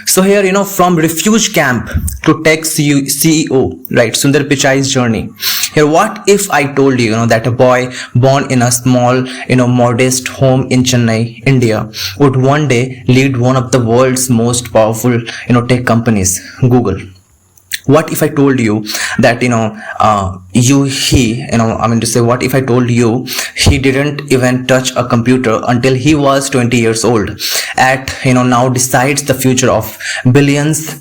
So here, from refuge camp to tech CEO, right? Sundar Pichai's journey. Here, what if I told you, that a boy born in a small, modest home in Chennai, India, would one day lead one of the world's most powerful, tech companies, Google? What if I told you that what if I told you he didn't even touch a computer until he was 20 years old, at now decides the future of billions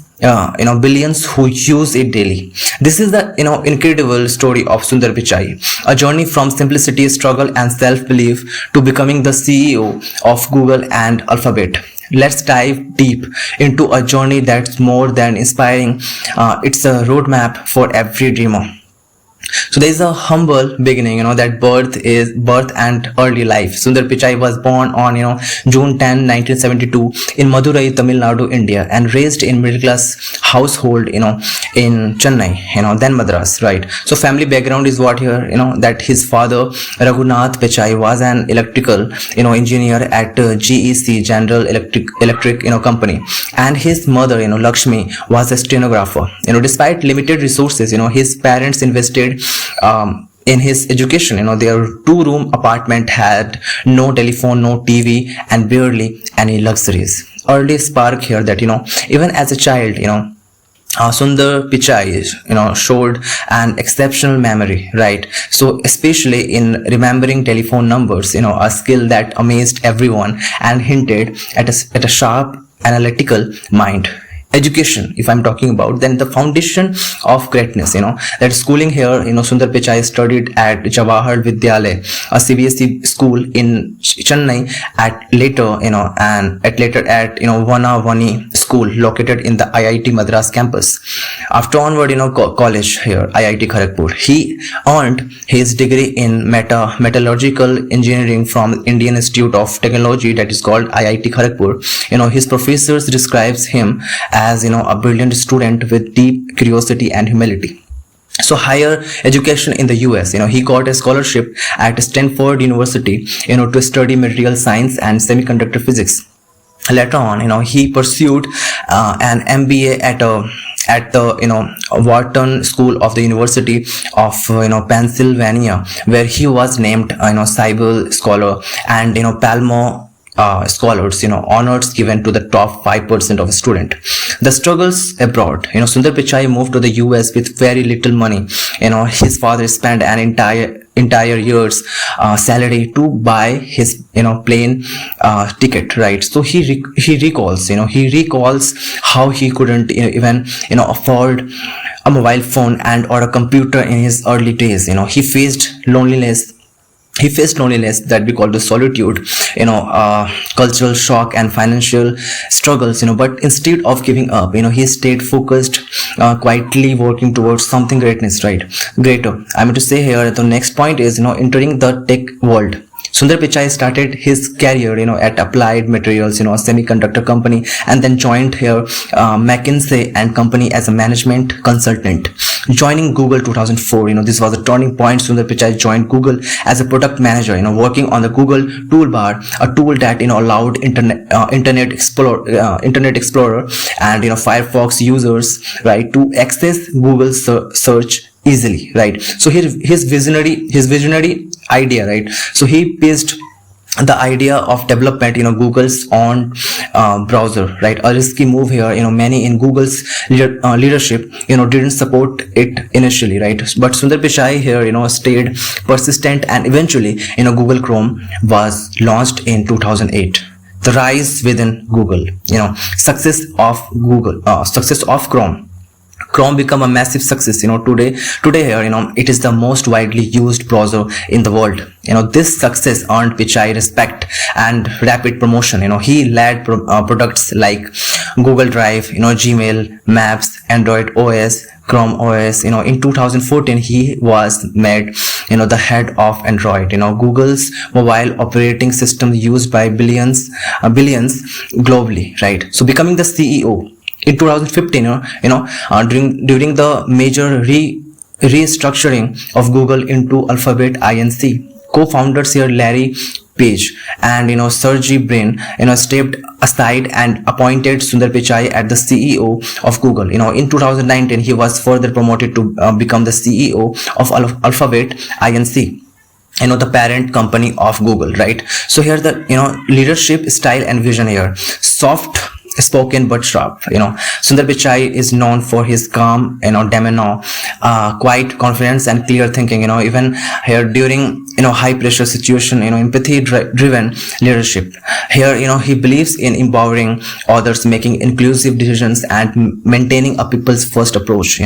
who use it daily. This is the incredible story of Sundar Pichai, a journey from simplicity, struggle and self-belief to becoming the CEO of Google and Alphabet. Let's dive deep into a journey that's more than inspiring. It's a roadmap for every dreamer. So there is a humble beginning, that birth and early life. Sundar Pichai was born on, June 10, 1972 in Madurai, Tamil Nadu, India, and raised in middle class household, in Chennai, then Madras, right? So family background is what here, that his father Raghunath Pichai was an electrical, engineer at GEC, General Electric, company, and his mother, Lakshmi, was a stenographer. Despite limited resources, his parents invested in his education. Their two-room apartment had no telephone, no TV, and barely any luxuries. Early spark here that even as a child, Sundar Pichai, showed an exceptional memory, right? So especially in remembering telephone numbers, a skill that amazed everyone and hinted at a sharp analytical mind. Education, if I'm talking about, then the foundation of greatness, that schooling here, Sundar Pichai studied at Jawahar Vidyalaya, a CBSE school in Chennai, at Vanavani school located in the IIT Madras campus. After onward, college here, IIT Kharagpur, he earned his degree in metallurgical engineering from Indian Institute of Technology, that is called IIT Kharagpur. His professors describes him as a brilliant student with deep curiosity and humility. So higher education in the US, he got a scholarship at Stanford University, to study material science and semiconductor physics. Later on, he pursued an MBA at the Wharton School of the University of Pennsylvania, where he was named Cybele Scholar and Palmer scholars, honors given to the top 5% of a student. The struggles abroad, Sundar Pichai moved to the US with very little money. His father spent an entire year's salary to buy his plane ticket, right? So he recalls how he couldn't even afford a mobile phone and or a computer in his early days. He faced loneliness, that we call the solitude, cultural shock and financial struggles, but instead of giving up, he stayed focused, quietly working towards something greater. I mean to say here, the next point is, entering the tech world. Sundar Pichai started his career, at Applied Materials, a semiconductor company, and then joined here McKinsey and Company as a management consultant. Joining Google 2004, this was a turning point. Sundar Pichai joined Google as a product manager, working on the Google toolbar, a tool that allowed Internet Explorer and Firefox users, right, to access Google search easily, right? So here his visionary idea, right? So he pitched the idea of development, Google's own browser, right? A risky move here. Many in Google's leadership, didn't support it initially, right? But Sundar Pichai here, stayed persistent, and eventually, Google Chrome was launched in 2008. The rise within Google, success of Chrome. Chrome become a massive success. Today here, it is the most widely used browser in the world. This success earned Pichai respect and rapid promotion. He led products like Google Drive, Gmail, Maps, Android OS, Chrome OS. In 2014, he was made, the head of Android, Google's mobile operating system used by billions globally, right? So becoming the CEO. In 2015, during the major restructuring of Google into Alphabet Inc., co-founders here, Larry Page and Sergey Brin, stepped aside and appointed Sundar Pichai as the CEO of Google. In 2019, he was further promoted to become the CEO of Alphabet Inc., the parent company of Google, right? So here the leadership style and vision here: soft spoken but sharp. Sundar Pichai is known for his calm demeanor, quiet confidence and clear thinking. Even here during high pressure situation, empathy driven leadership. Here he believes in empowering others, making inclusive decisions and maintaining a people's first approach.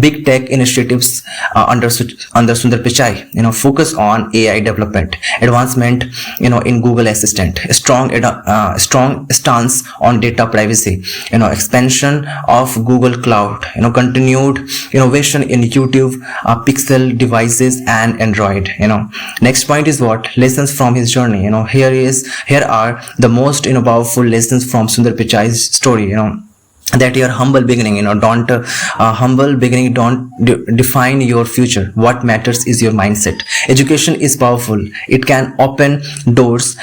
Big tech initiatives under Sundar Pichai focus on AI development, advancement in Google Assistant, strong stance on data privacy, expansion of Google Cloud, continued innovation in YouTube, Pixel devices and Android. Next point is what lessons from his journey. Here are the most powerful lessons from Sundar Pichai's story. That your humble beginning, don't define your future. What matters is your mindset. Education is powerful. It can open doors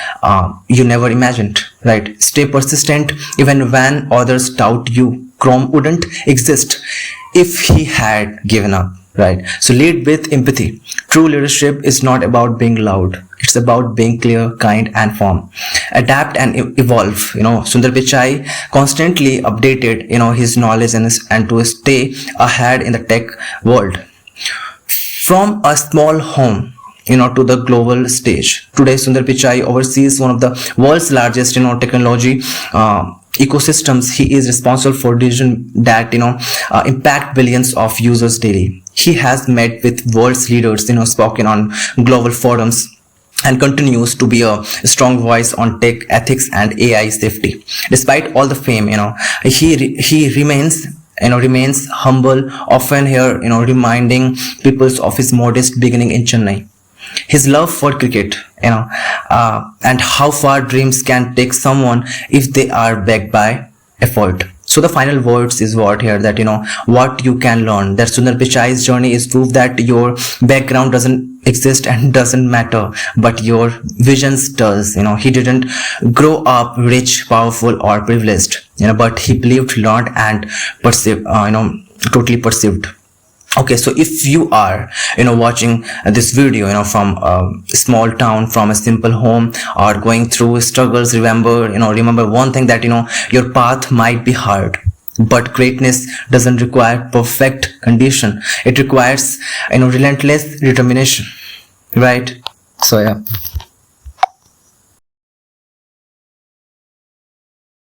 you never imagined, right? Stay persistent even when others doubt you. Chrome wouldn't exist if he had given up, right? So lead with empathy. True leadership is not about being loud. It's about being clear, kind and firm. Adapt and evolve. Sundar Pichai constantly updated his knowledge and to stay ahead in the tech world. From a small home to the global stage, today Sundar Pichai oversees one of the world's largest technology ecosystems. He is responsible for decisions that impact billions of users daily. He has met with world's leaders, spoken on global forums, and continues to be a strong voice on tech ethics and AI safety. Despite all the fame, he remains humble, often here reminding people of his modest beginning in Chennai, his love for cricket, and how far dreams can take someone if they are backed by effort. So the final words is what here, that what you can learn, that Sundar Pichai's journey is proof that your background doesn't exist and doesn't matter, but your visions does. He didn't grow up rich, powerful or privileged, but he believed, learned and perceived, totally perceived. Okay, so if you are watching this video from a small town, from a simple home, or going through struggles, remember one thing, that your path might be hard, but greatness doesn't require perfect condition. It requires relentless determination, right? So yeah.